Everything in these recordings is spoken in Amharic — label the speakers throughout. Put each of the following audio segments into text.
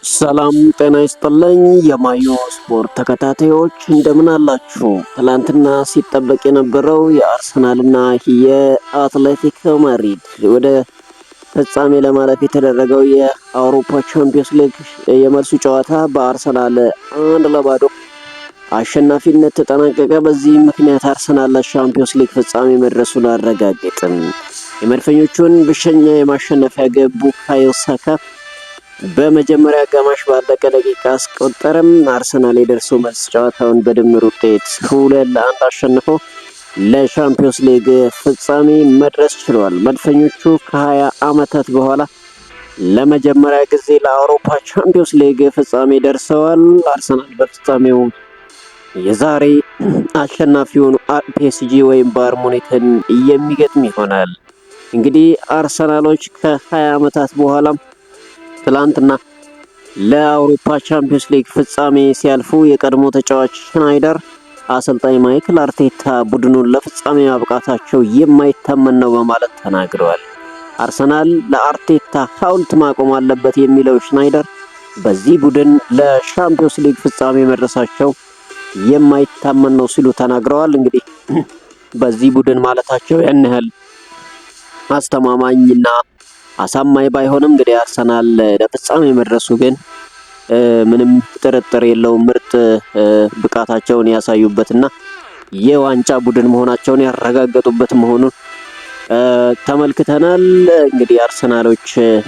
Speaker 1: ሰላም ጤና ይስጥልኝ የማዮ ስፖርት ተከታታዮች እንደምን አላችሁ? ትላንትና ሲጠበቅ የነበረው የአርሰናልና የአትሌቲኮ ማድሪድ ወደ ፍጻሜ ለማለፍ የተደረገው የአውሮፓ ቻምፒየንስ ሊግ የመልሱ ጨዋታ በአርሰናል 1-0 አሸናፊነት ተጠናቀቀ። በዚህ ምክንያት አርሰናል ለቻምፒየንስ ሊግ ፍጻሜ መድረሱን አረጋገጠም። የመድፈኞቹን ብቸኛ የማሸነፊያ ግብ ቡካዮ ሳካ በመጀመሪያ አጋማሽ ባለቀ ደቂቃ አስቆጠረም። አርሰናል የደርሶ መልስ ጨዋታውን በድምር ውጤት 2-1 አሸንፎ ለቻምፒየንስ ሊግ ፍጻሜ መድረስ ችሏል። መድፈኞቹ ከ20 ዓመታት በኋላ ለመጀመሪያ ጊዜ ለአውሮፓ ቻምፒየንስ ሊግ ፍጻሜ ደርሰዋል። አርሰናል በፍጻሜው የዛሬ አሸናፊውን ፒኤስጂ ወይም ባየር ሙኒክን የሚገጥም ይሆናል። እንግዲህ አርሰናሎች ከ20 ዓመታት በኋላ ትላንትና ለአውሮፓ ቻምፒየንስ ሊግ ፍጻሜ ሲያልፉ የቀድሞ ተጫዋች ሽናይደር አሰልጣኝ ማይክል አርቴታ ቡድኑን ለፍጻሜ ማብቃታቸው የማይታመን ነው በማለት ተናግረዋል። አርሰናል ለአርቴታ ሐውልት ማቆም አለበት የሚለው ሽናይደር በዚህ ቡድን ለቻምፒየንስ ሊግ ፍጻሜ መድረሳቸው የማይታመን ነው ሲሉ ተናግረዋል። እንግዲህ በዚህ ቡድን ማለታቸው ያን ያህል አስተማማኝና አሳማኝ ባይሆንም እንግዲህ አርሰናል ለፍጻሜ መድረሱ ግን ምንም ጥርጥር የለውም። ምርጥ ብቃታቸውን ያሳዩበትና የዋንጫ ቡድን መሆናቸውን ያረጋገጡበት መሆኑን ተመልክተናል። እንግዲህ አርሰናሎች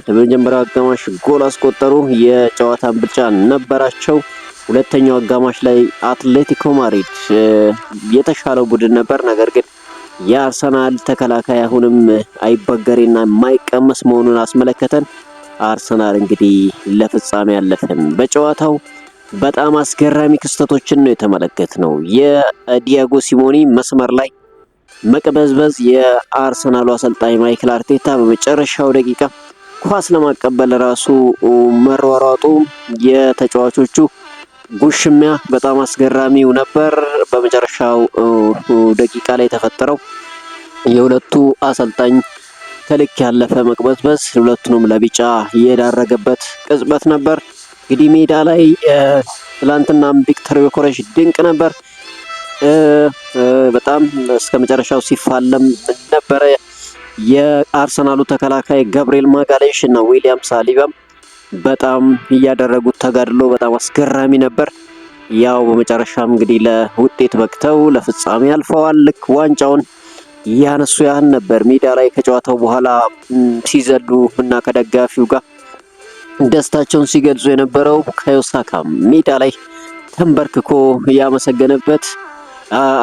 Speaker 1: በመጀመሪያው አጋማሽ ጎል አስቆጠሩ፣ የጨዋታን ብልጫ ነበራቸው። ሁለተኛው አጋማሽ ላይ አትሌቲኮ ማድሪድ የተሻለው ቡድን ነበር። ነገር ግን የአርሰናል ተከላካይ አሁንም አይበገሬና የማይቀመስ መሆኑን አስመለከተን። አርሰናል እንግዲህ ለፍጻሜ ያለፈን። በጨዋታው በጣም አስገራሚ ክስተቶችን ነው የተመለከትነው። የዲያጎ ሲሞኒ መስመር ላይ መቅበዝበዝ፣ የአርሰናሉ አሰልጣኝ ማይክል አርቴታ በመጨረሻው ደቂቃ ኳስ ለማቀበል ራሱ መሯሯጡ፣ የተጫዋቾቹ ጉሽሚያ በጣም አስገራሚው ነበር። በመጨረሻው ደቂቃ ላይ የተፈጠረው የሁለቱ አሰልጣኝ ከልክ ያለፈ መቅበዝበዝ ሁለቱንም ለቢጫ የዳረገበት ቅጽበት ነበር። እንግዲህ ሜዳ ላይ ትላንትናም ቪክተር ዮከሬሽ ድንቅ ነበር። በጣም እስከ መጨረሻው ሲፋለም ነበረ። የአርሰናሉ ተከላካይ ገብርኤል ማጋሌሽ እና ዊሊያም ሳሊባም በጣም እያደረጉት ተጋድሎ በጣም አስገራሚ ነበር። ያው በመጨረሻም እንግዲህ ለውጤት በቅተው ለፍጻሜ አልፈዋል። ልክ ዋንጫውን ያነሱ ያህል ነበር ሜዳ ላይ ከጨዋታው በኋላ ሲዘሉ እና ከደጋፊው ጋር ደስታቸውን ሲገልጹ የነበረው። ቡካዮ ሳካ ሜዳ ላይ ተንበርክኮ ያመሰገነበት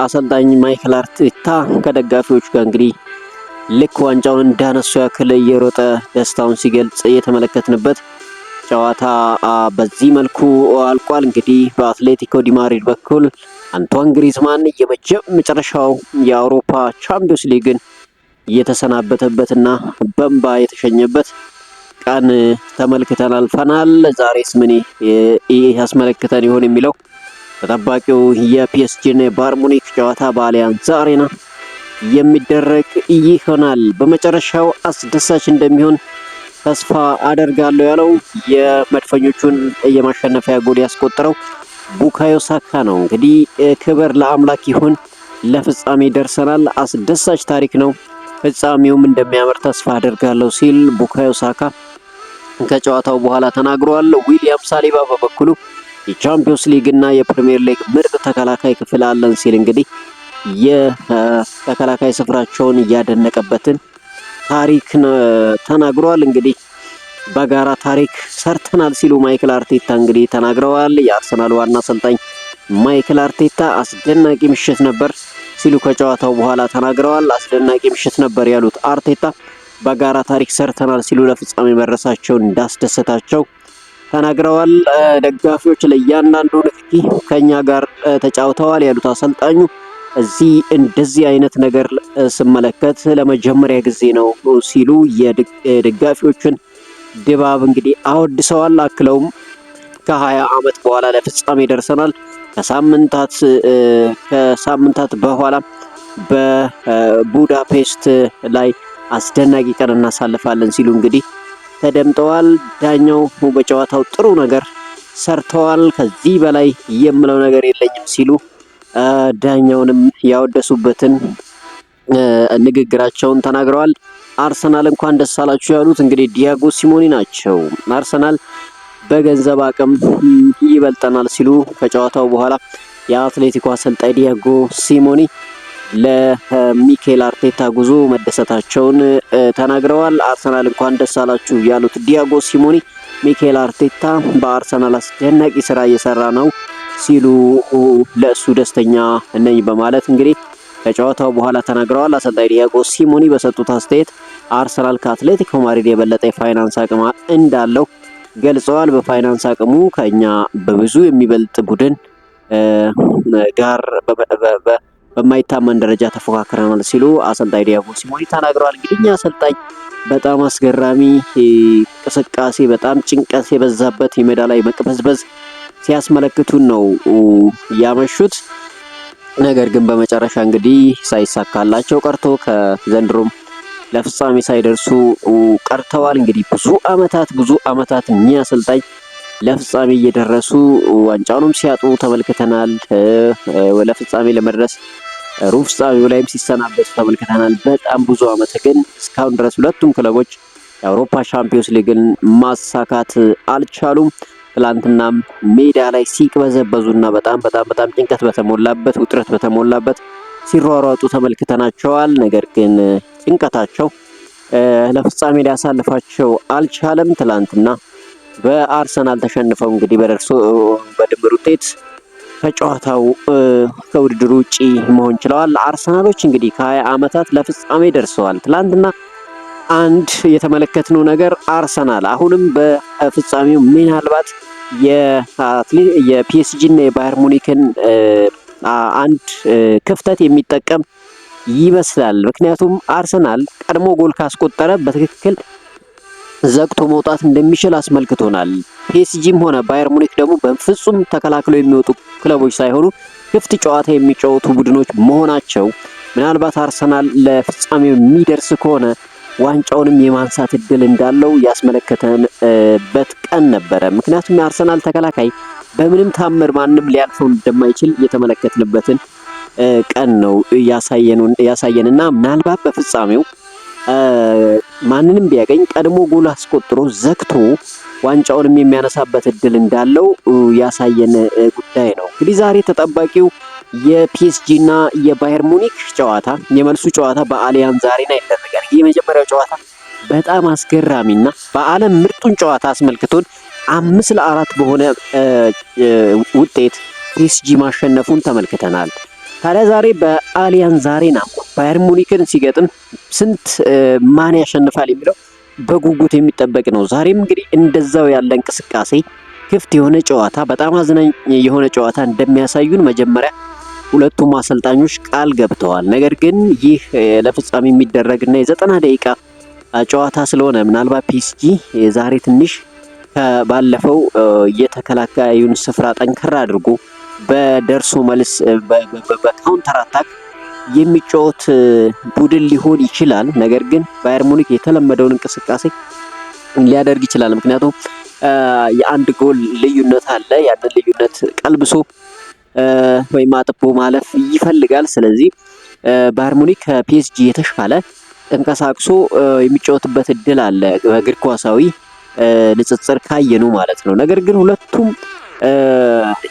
Speaker 1: አሰልጣኝ ማይክል አርቴታ ከደጋፊዎች ጋር እንግዲህ ልክ ዋንጫውን እንዳነሱ ያክል እየሮጠ ደስታውን ሲገልጽ የተመለከትንበት ጨዋታ በዚህ መልኩ አልቋል። እንግዲህ በአትሌቲኮ ዲ ማድሪድ በኩል አንቷን ግሪዝማን የመጨረሻው የአውሮፓ ቻምፒየንስ ሊግን የተሰናበተበትና በእንባ የተሸኘበት ቀን ተመልክተን አልፈናል። ዛሬስ ምን ያስመለክተን ይሆን የሚለው ተጠባቂው የፒኤስጂ እና የባየር ሙኒክ ጨዋታ በአሊያንዝ አሬና የሚደረግ ይሆናል። በመጨረሻው አስደሳች እንደሚሆን ተስፋ አደርጋለሁ ያለው የመድፈኞቹን የማሸነፊያ ጎል ያስቆጠረው ቡካዮ ሳካ ነው። እንግዲህ ክብር ለአምላክ ይሁን፣ ለፍጻሜ ደርሰናል፣ አስደሳች ታሪክ ነው፣ ፍጻሜውም እንደሚያምር ተስፋ አደርጋለሁ ሲል ቡካዮ ሳካ ከጨዋታው በኋላ ተናግሯል። ዊሊያም ሳሊባ በበኩሉ የቻምፒየንስ ሊግ እና የፕሪሚየር ሊግ ምርጥ ተከላካይ ክፍል አለን ሲል እንግዲህ የተከላካይ ስፍራቸውን እያደነቀበትን ታሪክ ተናግሯል። እንግዲህ በጋራ ታሪክ ሰርተናል ሲሉ ማይክል አርቴታ እንግዲህ ተናግረዋል። የአርሰናል ዋና አሰልጣኝ ማይክል አርቴታ አስደናቂ ምሽት ነበር ሲሉ ከጨዋታው በኋላ ተናግረዋል። አስደናቂ ምሽት ነበር ያሉት አርቴታ በጋራ ታሪክ ሰርተናል ሲሉ ለፍጻሜ መድረሳቸው እንዳስደሰታቸው ተናግረዋል። ደጋፊዎች ለእያንዳንዱ ንክኪ ከኛ ጋር ተጫውተዋል ያሉት አሰልጣኙ እዚህ እንደዚህ አይነት ነገር ስመለከት ለመጀመሪያ ጊዜ ነው ሲሉ የደጋፊዎችን ድባብ እንግዲህ አወድሰዋል። አክለውም ከ20 ዓመት በኋላ ለፍጻሜ ደርሰናል፣ ከሳምንታት በኋላ በቡዳፔስት ላይ አስደናቂ ቀን እናሳልፋለን ሲሉ እንግዲህ ተደምጠዋል። ዳኛው በጨዋታው ጥሩ ነገር ሰርተዋል፣ ከዚህ በላይ የምለው ነገር የለኝም ሲሉ ዳኛውንም ያወደሱበትን ንግግራቸውን ተናግረዋል። አርሰናል እንኳን ደስ አላችሁ ያሉት እንግዲህ ዲያጎ ሲሞኒ ናቸው። አርሰናል በገንዘብ አቅም ይበልጠናል ሲሉ ከጨዋታው በኋላ የአትሌቲኮ አሰልጣኝ ዲያጎ ሲሞኒ ለሚኬል አርቴታ ጉዞ መደሰታቸውን ተናግረዋል። አርሰናል እንኳን ደስ አላችሁ ያሉት ዲያጎ ሲሞኒ ሚኬል አርቴታ በአርሰናል አስደናቂ ስራ እየሰራ ነው ሲሉ ለእሱ ደስተኛ ነኝ በማለት እንግዲህ ከጨዋታው በኋላ ተናግረዋል። አሰልጣኝ ዲያጎ ሲሞኒ በሰጡት አስተያየት አርሰናል ከአትሌቲኮ ማድሪድ የበለጠ የፋይናንስ አቅም እንዳለው ገልጸዋል። በፋይናንስ አቅሙ ከኛ በብዙ የሚበልጥ ቡድን ጋር በማይታመን ደረጃ ተፎካክረናል ሲሉ አሰልጣኝ ዲያጎ ሲሞኒ ተናግረዋል። እንግዲህ እኛ አሰልጣኝ በጣም አስገራሚ እንቅስቃሴ፣ በጣም ጭንቀት የበዛበት የሜዳ ላይ መቅበዝበዝ ሲያስመለክቱን ነው ያመሹት። ነገር ግን በመጨረሻ እንግዲህ ሳይሳካላቸው ቀርቶ ከዘንድሮም ለፍጻሜ ሳይደርሱ ቀርተዋል። እንግዲህ ብዙ አመታት እኚህ አሰልጣኝ ለፍጻሜ እየደረሱ ዋንጫውንም ሲያጡ ተመልክተናል። ለፍጻሜ ለመድረስ ሩብ ፍጻሜው ላይም ሲሰናበቱ ተመልክተናል። በጣም ብዙ አመት ግን እስካሁን ድረስ ሁለቱም ክለቦች የአውሮፓ ሻምፒዮንስ ሊግን ማሳካት አልቻሉም። ትላንትናም ሜዳ ላይ ሲቅበዘበዙና በጣም ጭንቀት በተሞላበት ውጥረት በተሞላበት ሲሯሯጡ ተመልክተናቸዋል። ነገር ግን ጭንቀታቸው ለፍጻሜ ሊያሳልፋቸው አልቻለም። ትላንትና በአርሰናል ተሸንፈው እንግዲህ በድምር ውጤት ከጨዋታው ከውድድሩ ውጪ መሆን ችለዋል። አርሰናሎች እንግዲህ ከ20 ዓመታት ለፍጻሜ ደርሰዋል። ትላንትና አንድ የተመለከትነው ነገር አርሰናል አሁንም በፍጻሜው ምናልባት የፒኤስጂ እና የባየር ሙኒክን አንድ ክፍተት የሚጠቀም ይመስላል። ምክንያቱም አርሰናል ቀድሞ ጎል ካስቆጠረ በትክክል ዘግቶ መውጣት እንደሚችል አስመልክቶናል። ፒኤስጂም ሆነ ባየር ሙኒክ ደግሞ በፍጹም ተከላክለው የሚወጡ ክለቦች ሳይሆኑ ክፍት ጨዋታ የሚጫወቱ ቡድኖች መሆናቸው ምናልባት አርሰናል ለፍጻሜው የሚደርስ ከሆነ ዋንጫውንም የማንሳት እድል እንዳለው ያስመለከተንበት ቀን ነበረ። ምክንያቱም የአርሰናል ተከላካይ በምንም ታምር ማንም ሊያልፈው እንደማይችል የተመለከትንበትን ቀን ነው ያሳየንና ምናልባት በፍጻሜው ማንንም ቢያገኝ ቀድሞ ጎል አስቆጥሮ ዘግቶ ዋንጫውንም የሚያነሳበት እድል እንዳለው ያሳየን ጉዳይ ነው። እንግዲህ ዛሬ ተጠባቂው የፒኤስጂ እና የባየር ሙኒክ ጨዋታ የመልሱ ጨዋታ በአሊያንዝ አሬና ይደረጋል። ይህ የመጀመሪያው ጨዋታ በጣም አስገራሚና በዓለም ምርጡን ጨዋታ አስመልክቶን 5-4 በሆነ ውጤት ፒኤስጂ ማሸነፉን ተመልክተናል። ታዲያ ዛሬ በአሊያንዝ አሬና ባየር ሙኒክን ሲገጥም ስንት ማን ያሸንፋል የሚለው በጉጉት የሚጠበቅ ነው። ዛሬም እንግዲህ እንደዛው ያለ እንቅስቃሴ ክፍት የሆነ ጨዋታ በጣም አዝናኝ የሆነ ጨዋታ እንደሚያሳዩን መጀመሪያ ሁለቱም አሰልጣኞች ቃል ገብተዋል። ነገር ግን ይህ ለፍጻሜ የሚደረግና የ90 ደቂቃ ጨዋታ ስለሆነ ምናልባት ፒኤስጂ ዛሬ ትንሽ ባለፈው የተከላካዩን ስፍራ ጠንከር አድርጎ በደርሶ መልስ በካውንተር አታክ የሚጫወት ቡድን ሊሆን ይችላል። ነገር ግን ባየር ሙኒክ የተለመደውን እንቅስቃሴ ሊያደርግ ይችላል። ምክንያቱም የአንድ ጎል ልዩነት አለ። ያንን ልዩነት ቀልብሶ ወይም አጥቦ ማለፍ ይፈልጋል። ስለዚህ ባየር ሙኒክ ከፒኤስጂ የተሻለ ተንቀሳቅሶ የሚጫወትበት እድል አለ በእግር ኳሳዊ ንጽጽር ካየኑ ማለት ነው። ነገር ግን ሁለቱም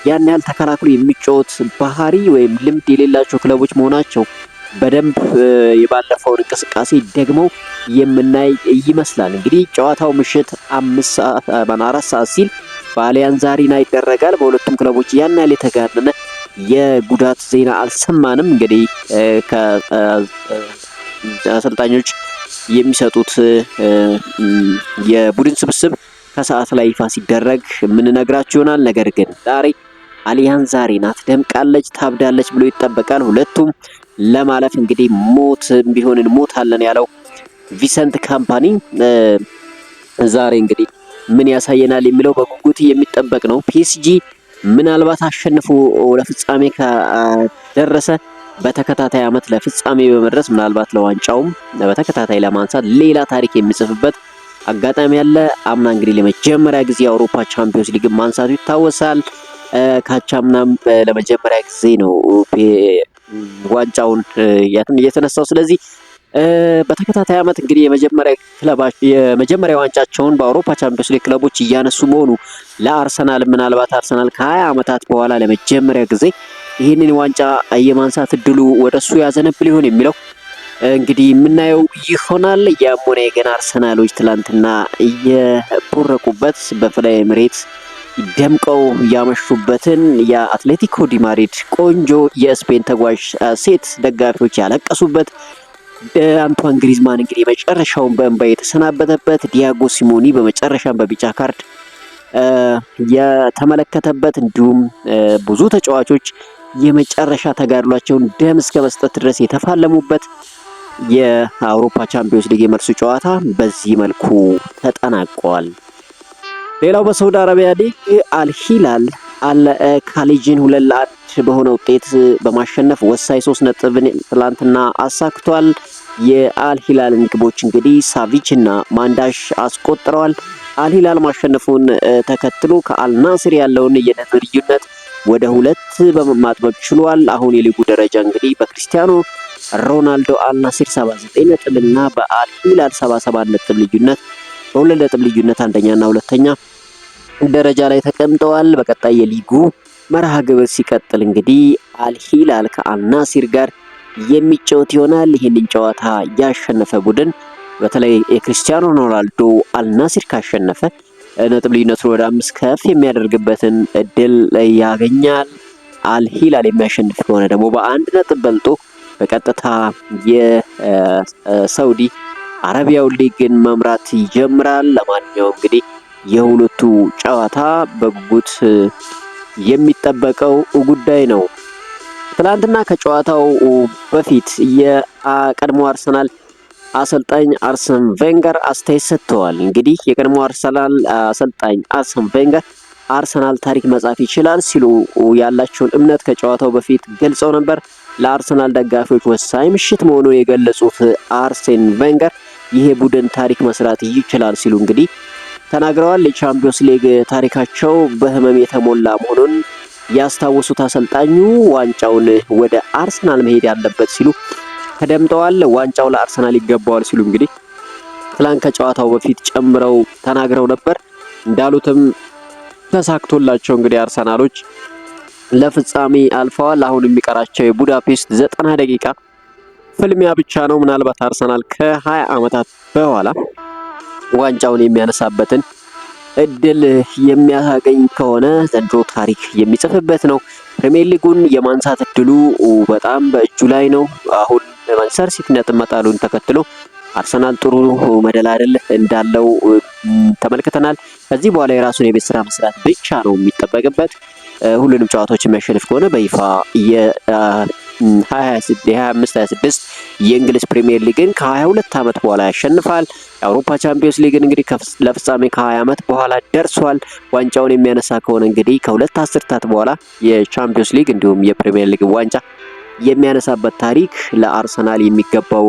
Speaker 1: ያን ያህል ተከላክሎ የሚጫወት ባህሪ ወይም ልምድ የሌላቸው ክለቦች መሆናቸው በደንብ የባለፈውን እንቅስቃሴ ደግሞ የምናይ ይመስላል። እንግዲህ ጨዋታው ምሽት 4 ሰዓት ሲል በአሊያንዝ አሬና ይደረጋል። በሁለቱም ክለቦች ያን ያህል የተጋነነ የጉዳት ዜና አልሰማንም። እንግዲህ ከአሰልጣኞች የሚሰጡት የቡድን ስብስብ ከሰዓት ላይ ይፋ ሲደረግ የምንነግራችሁ ይሆናል። ነገር ግን ዛሬ አሊያንዝ አሬና ትደምቃለች፣ ታብዳለች ብሎ ይጠበቃል። ሁለቱም ለማለፍ እንግዲህ ሞት ቢሆን እንሞታለን ያለው ቪሰንት ካምፓኒ ዛሬ እንግዲህ ምን ያሳየናል የሚለው በጉጉት የሚጠበቅ ነው። ፒኤስጂ ምናልባት አሸንፎ ለፍጻሜ ከደረሰ በተከታታይ ዓመት ለፍጻሜ በመድረስ ምናልባት ለዋንጫውም በተከታታይ ለማንሳት ሌላ ታሪክ የሚጽፍበት አጋጣሚ ያለ አምና እንግዲህ ለመጀመሪያ ጊዜ የአውሮፓ ቻምፒዮንስ ሊግ ማንሳቱ ይታወሳል። ካቻምናም ለመጀመሪያ ጊዜ ነው ዋንጫውን የተነሳው። ስለዚህ በተከታታይ ዓመት እንግዲህ የመጀመሪያ ዋንጫቸውን በአውሮፓ ቻምፒዮንስ ሊግ ክለቦች እያነሱ መሆኑ ለአርሰናል ምናልባት አርሰናል ከ20 ዓመታት በኋላ ለመጀመሪያ ጊዜ ይህንን ዋንጫ የማንሳት እድሉ ወደሱ ያዘነብል ይሆን የሚለው እንግዲህ የምናየው ይሆናል። ያም ሆነ ግን አርሰናሎች ትላንትና እየቦረቁበት በፍላይ ኤምሬትስ ደምቀው ያመሹበትን የአትሌቲኮ ዲ ማድሪድ ቆንጆ የስፔን ተጓዥ ሴት ደጋፊዎች ያለቀሱበት አንቷን ግሪዝማን እንግዲህ የመጨረሻውን በእንባ የተሰናበተበት ዲያጎ ሲሞኒ በመጨረሻም በቢጫ ካርድ የተመለከተበት እንዲሁም ብዙ ተጫዋቾች የመጨረሻ ተጋድሏቸውን ደም እስከ መስጠት ድረስ የተፋለሙበት የአውሮፓ ቻምፒዮንስ ሊግ የመልሱ ጨዋታ በዚህ መልኩ ተጠናቋል። ሌላው በሳውዲ አረቢያ ሊግ አልሂላል ካሊጅን 2-1 በሆነ ውጤት በማሸነፍ ወሳኝ 3 ነጥብን ትላንትና አሳክቷል። የአልሂላልን ግቦች እንግዲህ ሳቪች እና ማንዳሽ አስቆጥረዋል። አልሂላል ማሸነፉን ተከትሎ ከአልናስር ያለውን የነጥብ ልዩነት ወደ 2 በማጥበብ ችሏል። አሁን የሊጉ ደረጃ እንግዲህ በክርስቲያኖ ሮናልዶ አልናስር 79 ነጥብ እና በአልሂላል 77 ነጥብ ልዩነት በ2 ነጥብ ልዩነት አንደኛና ሁለተኛ ደረጃ ላይ ተቀምጠዋል። በቀጣይ የሊጉ መርሃ ግብር ሲቀጥል እንግዲህ አልሂላል ከአልናሲር ጋር የሚጫወት ይሆናል። ይህንን ጨዋታ ያሸነፈ ቡድን በተለይ የክርስቲያኖ ሮናልዶ አልናሲር ካሸነፈ ነጥብ ልዩነቱን ወደ 5 ከፍ የሚያደርግበትን እድል ያገኛል። አልሂላል የሚያሸንፍ ከሆነ ደግሞ በ1 ነጥብ በልጦ በቀጥታ የሳውዲ አረቢያው ሊግን መምራት ይጀምራል። ለማንኛውም እንግዲህ የሁለቱ ጨዋታ በጉጉት የሚጠበቀው ጉዳይ ነው። ትላንትና ከጨዋታው በፊት የቀድሞ አርሰናል አሰልጣኝ አርሰን ቬንገር አስተያየት ሰጥተዋል። እንግዲህ የቀድሞ አርሰናል አሰልጣኝ አርሰን ቬንገር አርሰናል ታሪክ መጻፍ ይችላል ሲሉ ያላቸውን እምነት ከጨዋታው በፊት ገልጸው ነበር። ለአርሰናል ደጋፊዎች ወሳኝ ምሽት መሆኑን የገለጹት አርሴን ቬንገር ይሄ ቡድን ታሪክ መስራት ይችላል ሲሉ እንግዲህ ተናግረዋል። የቻምፒዮንስ ሊግ ታሪካቸው በህመም የተሞላ መሆኑን ያስታወሱት አሰልጣኙ ዋንጫውን ወደ አርሰናል መሄድ ያለበት ሲሉ ተደምጠዋል። ዋንጫው ለአርሰናል ይገባዋል ሲሉ እንግዲህ ትላንት ከጨዋታው በፊት ጨምረው ተናግረው ነበር። እንዳሉትም ተሳክቶላቸው እንግዲህ አርሰናሎች ለፍጻሜ አልፈዋል። አሁን የሚቀራቸው የቡዳፔስት 90 ደቂቃ ፍልሚያ ብቻ ነው። ምናልባት አርሰናል ከ20 ዓመታት በኋላ ዋንጫውን የሚያነሳበትን እድል የሚያገኝ ከሆነ ዘንድሮ ታሪክ የሚጽፍበት ነው። ፕሪሚየር ሊጉን የማንሳት እድሉ በጣም በእጁ ላይ ነው። አሁን ማንቸስተር ሲቲ ነጥብ መጣሉን ተከትሎ አርሰናል ጥሩ መደላደል እንዳለው ተመልክተናል። ከዚህ በኋላ የራሱን የቤት ስራ መስራት ብቻ ነው የሚጠበቅበት። ሁሉንም ጨዋታዎች የሚያሸንፍ ከሆነ በይፋ የ25-26 የእንግሊዝ ፕሪሚየር ሊግን ከ22 ዓመት በኋላ ያሸንፋል። የአውሮፓ ቻምፒዮንስ ሊግን እንግዲህ ለፍጻሜ ከ20 ዓመት በኋላ ደርሷል። ዋንጫውን የሚያነሳ ከሆነ እንግዲህ ከ2 አስርታት በኋላ የቻምፒዮንስ ሊግ እንዲሁም የፕሪሚየር ሊግ ዋንጫ የሚያነሳበት ታሪክ ለአርሰናል የሚገባው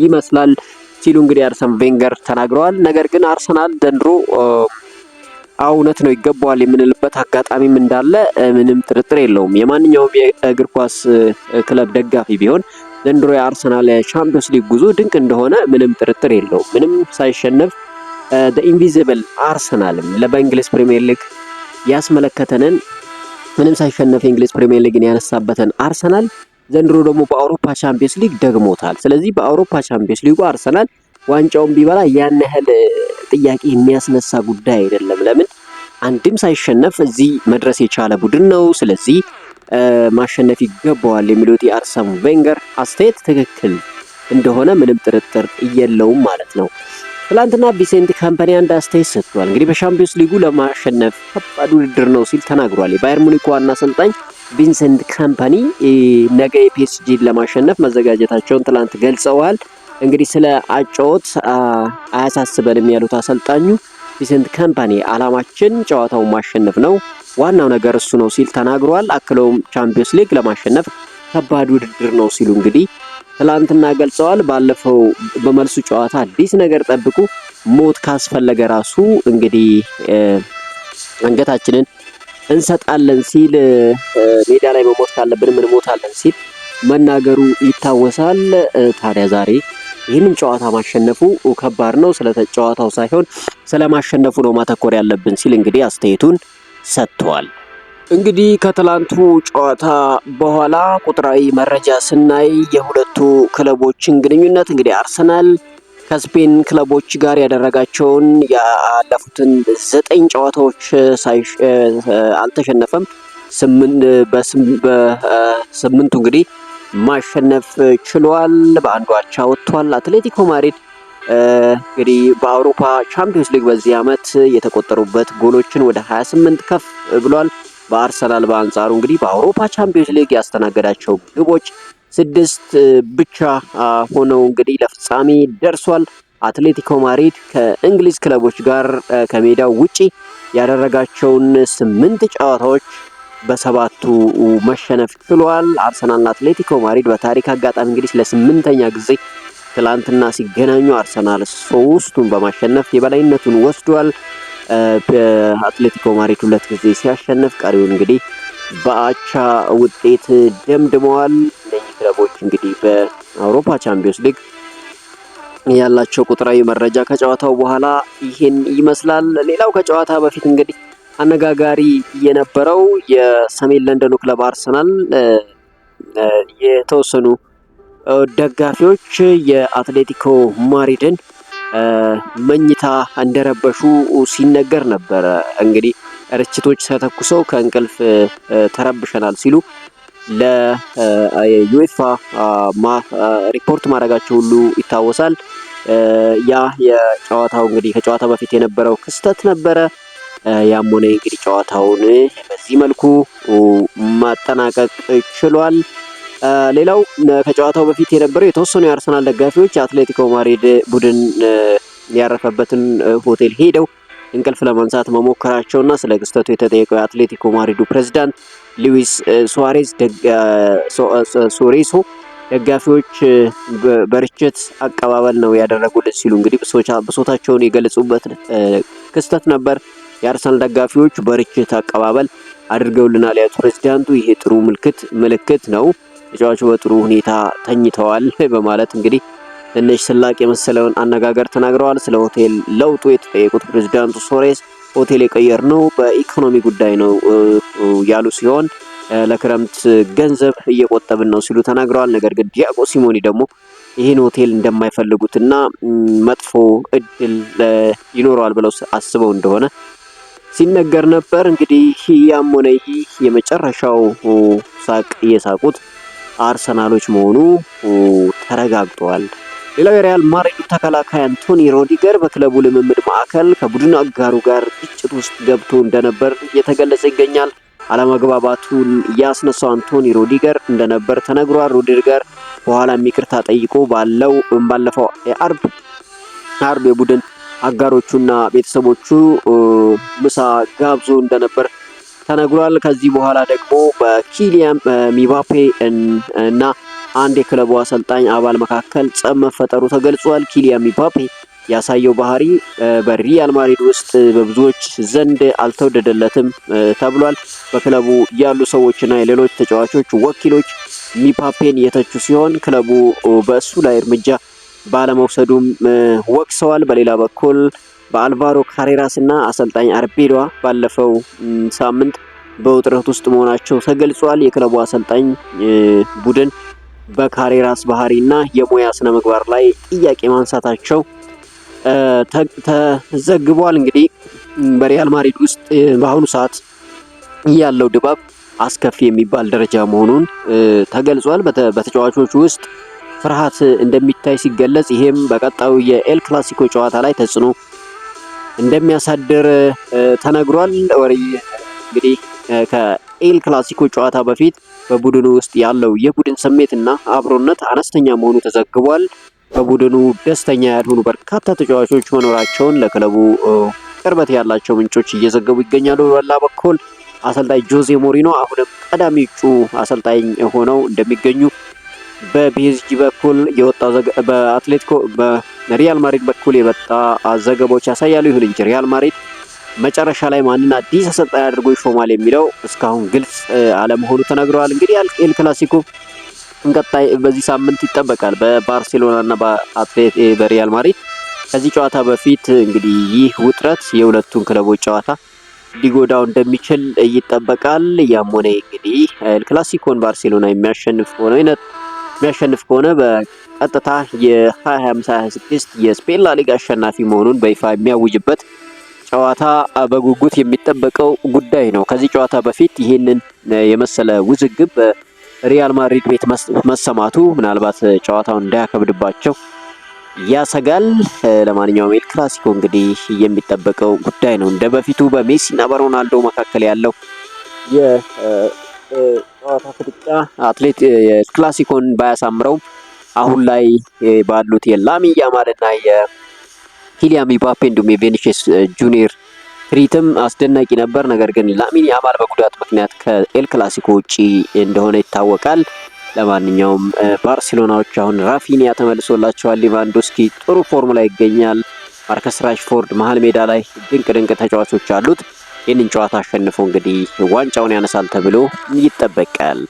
Speaker 1: ይመስላል ሲሉ እንግዲህ አርሰን ቬንገር ተናግረዋል። ነገር ግን አርሰናል ዘንድሮ እውነት ነው ይገባዋል የምንልበት አጋጣሚም እንዳለ ምንም ጥርጥር የለውም። የማንኛውም የእግር ኳስ ክለብ ደጋፊ ቢሆን ዘንድሮ የአርሰናል የቻምፒዮንስ ሊግ ጉዞ ድንቅ እንደሆነ ምንም ጥርጥር የለውም። ምንም ሳይሸነፍ ኢንቪዚብል አርሰናልም በእንግሊዝ ፕሪሚየር ሊግ ያስመለከተንን ምንም ሳይሸነፍ የእንግሊዝ ፕሪሚየር ሊግን ያነሳበትን አርሰናል ዘንድሮ ደግሞ በአውሮፓ ቻምፒዮንስ ሊግ ደግሞታል። ስለዚህ በአውሮፓ ቻምፒዮንስ ሊጉ አርሰናል ዋንጫውን ቢበላ ያን ያህል ጥያቄ የሚያስነሳ ጉዳይ አይደለም። ለምን አንድም ሳይሸነፍ እዚህ መድረስ የቻለ ቡድን ነው። ስለዚህ ማሸነፍ ይገባዋል የሚሉት የአርሰን ቬንገር አስተያየት ትክክል እንደሆነ ምንም ጥርጥር የለውም ማለት ነው። ትላንትና ቪንሰንት ካምፓኒ አንድ አስተያየት ሰጥቷል። እንግዲህ በሻምፒዮንስ ሊጉ ለማሸነፍ ከባድ ውድድር ነው ሲል ተናግሯል። የባየር ሙኒክ ዋና አሰልጣኝ ቪንሰንት ካምፓኒ ነገ የፒኤስጂን ለማሸነፍ መዘጋጀታቸውን ትላንት ገልጸዋል። እንግዲህ ስለ አጨዋወት አያሳስበንም ያሉት አሰልጣኙ ቪንሰንት ካምፓኒ አላማችን ጨዋታውን ማሸነፍ ነው፣ ዋናው ነገር እሱ ነው ሲል ተናግሯል። አክለውም ቻምፒዮንስ ሊግ ለማሸነፍ ከባድ ውድድር ነው ሲሉ እንግዲህ ትላንትና ገልጸዋል። ባለፈው በመልሱ ጨዋታ አዲስ ነገር ጠብቁ፣ ሞት ካስፈለገ ራሱ እንግዲህ አንገታችንን እንሰጣለን ሲል ሜዳ ላይ መሞት ካለብን እንሞታለን ሲል መናገሩ ይታወሳል። ታዲያ ዛሬ ይህንን ጨዋታ ማሸነፉ ከባድ ነው፣ ስለ ጨዋታው ሳይሆን ስለማሸነፉ ነው ማተኮር ያለብን ሲል እንግዲህ አስተያየቱን ሰጥቷል። እንግዲህ ከትላንቱ ጨዋታ በኋላ ቁጥራዊ መረጃ ስናይ የሁለቱ ክለቦችን ግንኙነት እንግዲህ አርሰናል ከስፔን ክለቦች ጋር ያደረጋቸውን ያለፉትን 9 ጨዋታዎች አልተሸነፈም። በስምንቱ እንግዲህ ማሸነፍ ችሏል። በአንዱ አቻ ወጥቷል። አትሌቲኮ ማድሪድ እንግዲህ በአውሮፓ ቻምፒዮንስ ሊግ በዚህ ዓመት የተቆጠሩበት ጎሎችን ወደ 28 ከፍ ብሏል። በአርሰናል በአንጻሩ እንግዲህ በአውሮፓ ቻምፒዮንስ ሊግ ያስተናገዳቸው ግቦች 6 ብቻ ሆነው እንግዲህ ለፍጻሜ ደርሷል። አትሌቲኮ ማድሪድ ከእንግሊዝ ክለቦች ጋር ከሜዳው ውጪ ያደረጋቸውን 8 ጨዋታዎች በ7ቱ መሸነፍ ችሏል። አርሰናልና አትሌቲኮ ማድሪድ በታሪክ አጋጣሚ እንግዲህ ለ8ኛ ጊዜ ትላንትና ሲገናኙ አርሰናል 3ቱን በማሸነፍ የበላይነቱን ወስዷል። አትሌቲኮ ማድሪድ 2 ጊዜ ሲያሸንፍ ቀሪውን እንግዲህ በአቻ ውጤት ደምድመዋል። እነዚህ ክለቦች እንግዲህ በአውሮፓ ቻምፒዮንስ ሊግ ያላቸው ቁጥራዊ መረጃ ከጨዋታው በኋላ ይህን ይመስላል። ሌላው ከጨዋታ በፊት እንግዲህ አነጋጋሪ የነበረው የሰሜን ለንደኑ ክለብ አርሰናል የተወሰኑ ደጋፊዎች የአትሌቲኮ ማድሪድን መኝታ እንደረበሹ ሲነገር ነበረ። እንግዲህ ርችቶች ተተኩሰው ከእንቅልፍ ተረብሸናል ሲሉ ለዩኤፋ ሪፖርት ማድረጋቸው ሁሉ ይታወሳል። ያ የጨዋታው እንግዲህ ከጨዋታ በፊት የነበረው ክስተት ነበረ። ያም ሆነ እንግዲህ ጨዋታውን በዚህ መልኩ ማጠናቀቅ ችሏል። ሌላው ከጨዋታው በፊት የነበረው የተወሰኑ የአርሰናል ደጋፊዎች የአትሌቲኮ ማድሪድ ቡድን ያረፈበትን ሆቴል ሄደው እንቅልፍ ለማንሳት መሞከራቸውና ስለ ክስተቱ የተጠየቀው የአትሌቲኮ ማድሪዱ ፕሬዝዳንት ሉዊስ ሱዋሬዝ ደጋፊዎች በርችት አቀባበል ነው ያደረጉልን ሲሉ እንግዲህ ብሶታቸውን የገለጹበት ክስተት ነበር። የአርሰናል ደጋፊዎች በርችት አቀባበል አድርገውልናል ያሉት ፕሬዝዳንቱ ይሄ ጥሩ ምልክት ነው፣ ተጫዋቹ በጥሩ ሁኔታ ተኝተዋል በማለት እንግዲህ ትንሽ ስላቅ የመሰለውን አነጋገር ተናግረዋል። ስለ ሆቴል ለውጡ የተጠየቁት ፕሬዝዳንቱ ሱዋሬዝ ሆቴል የቀየርነው በኢኮኖሚ ጉዳይ ነው ያሉ ሲሆን ለክረምት ገንዘብ እየቆጠብን ነው ሲሉ ተናግረዋል። ነገር ግን ዲያጎ ሲሞኒ ደግሞ ይህን ሆቴል እንደማይፈልጉትና መጥፎ እድል ይኖረዋል ብለው አስበው እንደሆነ ሲነገር ነበር። እንግዲህ ያም ሆነ ይህ የመጨረሻው ሳቅ የሳቁት አርሰናሎች መሆኑ ተረጋግጧል። ሌላው የሪያል ማድሪድ ተከላካይ አንቶኒ ሩዲገር በክለቡ ልምምድ ማዕከል ከቡድን አጋሩ ጋር ግጭት ውስጥ ገብቶ እንደነበር እየተገለጸ ይገኛል። አለመግባባቱን ያስነሳው አንቶኒ ሩዲገር እንደነበር ተነግሯል። ሩዲገር በኋላ ይቅርታ ጠይቆ ባለፈው አርብ የቡድን አጋሮቹና ቤተሰቦቹ ምሳ ጋብዞ እንደነበር ተነግሯል። ከዚህ በኋላ ደግሞ በኪሊያን ሚባፔ እና አንድ የክለቡ አሰልጣኝ አባል መካከል ጸብ መፈጠሩ ተገልጿል። ኪሊያን ሚባፔ ያሳየው ባህሪ በሪያል ማድሪድ ውስጥ በብዙዎች ዘንድ አልተወደደለትም ተብሏል። በክለቡ ያሉ ሰዎችና የሌሎች ተጫዋቾች ወኪሎች ሚባፔን የተቹ ሲሆን ክለቡ በእሱ ላይ እርምጃ ባለመውሰዱም ወቅሰዋል። በሌላ በኩል በአልቫሮ ካሬራስ እና አሰልጣኝ አርቤሏ ባለፈው ሳምንት በውጥረት ውስጥ መሆናቸው ተገልጿል። የክለቡ አሰልጣኝ ቡድን በካሬራስ ባህሪና የሙያ ስነ ምግባር ላይ ጥያቄ ማንሳታቸው ተዘግቧል። እንግዲህ በሪያል ማድሪድ ውስጥ በአሁኑ ሰዓት ያለው ድባብ አስከፊ የሚባል ደረጃ መሆኑን ተገልጿል። በተጫዋቾች ውስጥ ፍርሃት እንደሚታይ ሲገለጽ ይሄም በቀጣዩ የኤል ክላሲኮ ጨዋታ ላይ ተጽዕኖ እንደሚያሳድር ተነግሯል። እንግዲህ ከኤል ክላሲኮ ጨዋታ በፊት በቡድኑ ውስጥ ያለው የቡድን ስሜትና አብሮነት አነስተኛ መሆኑ ተዘግቧል። በቡድኑ ደስተኛ ያልሆኑ በርካታ ተጫዋቾች መኖራቸውን ለክለቡ ቅርበት ያላቸው ምንጮች እየዘገቡ ይገኛሉ። በሌላ በኩል አሰልጣኝ ጆዜ ሞሪኖ አሁንም ቀዳሚ እጩ አሰልጣኝ ሆነው እንደሚገኙ በፒኤስጂ በኩል የወጣው በአትሌቲኮ በሪያል ማድሪድ በኩል የወጣ ዘገባዎች ያሳያሉ። ይሁን እንጂ ሪያል ማድሪድ መጨረሻ ላይ ማንን አዲስ አሰልጣኝ አድርጎ ይሾማል የሚለው እስካሁን ግልጽ አለመሆኑ ተነግሯል። እንግዲህ ኤል ክላሲኮ ቀጣይ በዚህ ሳምንት ይጠበቃል በባርሴሎና እና በሪያል ማድሪድ። ከዚህ ጨዋታ በፊት እንግዲህ ይህ ውጥረት የሁለቱን ክለቦች ጨዋታ ሊጎዳው እንደሚችል ይጠበቃል። ያም ሆነ እንግዲህ ኤል ክላሲኮን ባርሴሎና የሚያሸንፍ ከሆነ በቀጥታ የ2025/26 የስፔን ላሊጋ አሸናፊ መሆኑን በይፋ የሚያውጅበት ጨዋታ በጉጉት የሚጠበቀው ጉዳይ ነው። ከዚህ ጨዋታ በፊት ይህንን የመሰለ ውዝግብ በሪያል ማድሪድ ቤት መሰማቱ ምናልባት ጨዋታውን እንዳያከብድባቸው ያሰጋል። ለማንኛውም ኤል ክላሲኮ እንግዲህ የሚጠበቀው ጉዳይ ነው። እንደ በፊቱ በሜሲና በሮናልዶ መካከል ያለው የጨዋታ ፍጥጫ ክላሲኮን ባያሳምረውም አሁን ላይ ባሉት የላሚን ያማልና የኪሊያን ምባፔ እንዲሁም የቪኒሲየስ ጁኒየር ትርኢትም አስደናቂ ነበር። ነገር ግን ላሚን ያማል በጉዳት ምክንያት ከኤል ክላሲኮ ውጪ እንደሆነ ይታወቃል። ለማንኛውም ባርሴሎናዎች አሁን ራፊኒያ ተመልሶላቸዋል። ሌቫንዶስኪ ጥሩ ፎርም ላይ ይገኛል። ማርከስ ራሽፎርድ መሀል ሜዳ ላይ ድንቅ ተጫዋቾች አሉት። ይህንን ጨዋታ አሸንፎ እንግዲህ ዋንጫውን ያነሳል ተብሎ ይጠበቃል።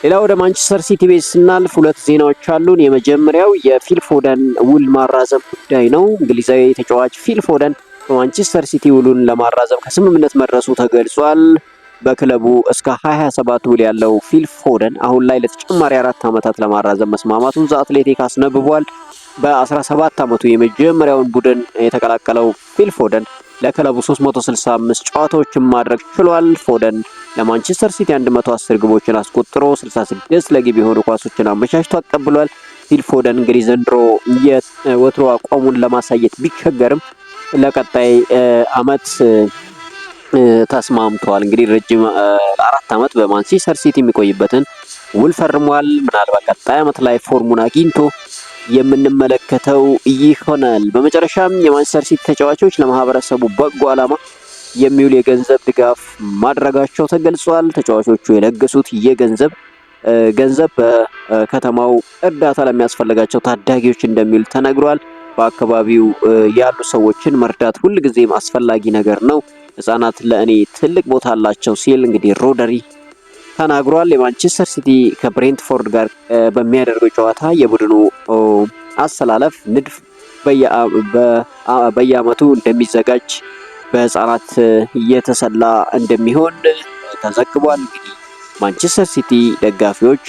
Speaker 1: ሌላ ወደ ማንቸስተር ሲቲ ቤት ስናልፍ ሁለት ዜናዎች አሉን። የመጀመሪያው የፊል ፎደን ውል ማራዘም ጉዳይ ነው። እንግሊዛዊ ተጫዋች ፊል ፎደን በማንቸስተር ሲቲ ውሉን ለማራዘም ከስምምነት መድረሱ ተገልጿል። በክለቡ እስከ 2027 ውል ያለው ፊል ፎደን አሁን ላይ ለተጨማሪ 4 ዓመታት ለማራዘም መስማማቱን ዘ አትሌቲክ አስነብቧል። በ17 ዓመቱ የመጀመሪያውን ቡድን የተቀላቀለው ፊል ፎደን ለክለቡ 365 ጨዋታዎችን ማድረግ ችሏል። ፎደን ለማንቸስተር ሲቲ 110 ግቦችን አስቆጥሮ 66 ለግብ የሆኑ ኳሶችን አመቻችቶ አቀብሏል። ፊል ፎደን እንግዲህ ዘንድሮ የወትሮ አቋሙን ለማሳየት ቢቸገርም ለቀጣይ ዓመት ተስማምተዋል። እንግዲህ ረጅም 4 ዓመት በማንቸስተር ሲቲ የሚቆይበትን ውል ፈርሟል። ምናልባት ቀጣይ ዓመት ላይ ፎርሙን አግኝቶ የምንመለከተው ይሆናል። በመጨረሻም የማንቸስተር ሲቲ ተጫዋቾች ለማህበረሰቡ በጎ ዓላማ የሚውል የገንዘብ ድጋፍ ማድረጋቸው ተገልጿል። ተጫዋቾቹ የለገሱት ገንዘብ በከተማው እርዳታ ለሚያስፈልጋቸው ታዳጊዎች እንደሚውል ተነግሯል። በአካባቢው ያሉ ሰዎችን መርዳት ሁልጊዜም አስፈላጊ ነገር ነው። ህጻናት ለእኔ ትልቅ ቦታ አላቸው ሲል እንግዲህ ሮደሪ ተናግሯል። የማንቸስተር ሲቲ ከብሬንትፎርድ ጋር በሚያደርገው ጨዋታ የቡድኑ አሰላለፍ ንድፍ በየዓመቱ እንደሚዘጋጅ በህፃናት እየተሰላ እንደሚሆን ተዘግቧል። እንግዲህ ማንቸስተር ሲቲ ደጋፊዎች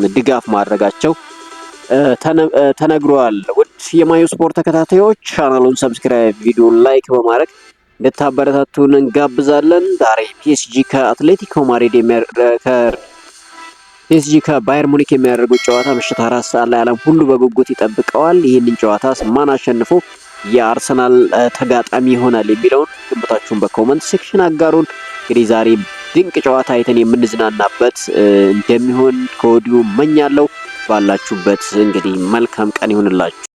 Speaker 1: ለድጋፍ ማድረጋቸው ተነግሯል። ውድ የማዮ ስፖርት ተከታታዮች ቻናሉን ሰብስክራይብ፣ ቪዲዮ ላይክ በማድረግ እንድታበረታቱን እንጋብዛለን። ዛሬ ፒኤስጂ ከባየር ሙኒክ የሚያደርጉት ጨዋታ ምሽት 4 ሰዓት ላይ ዓለም ሁሉ በጉጉት ይጠብቀዋል። ይህንን ጨዋታ ማን አሸንፎ የአርሰናል ተጋጣሚ ይሆናል የሚለውን ግምታችሁን በኮመንት ሴክሽን አጋሩን። እንግዲህ ዛሬ ድንቅ ጨዋታ አይተን የምንዝናናበት እንደሚሆን ከወዲሁ እመኛለሁ። ባላችሁበት እንግዲህ መልካም ቀን ይሁንላችሁ።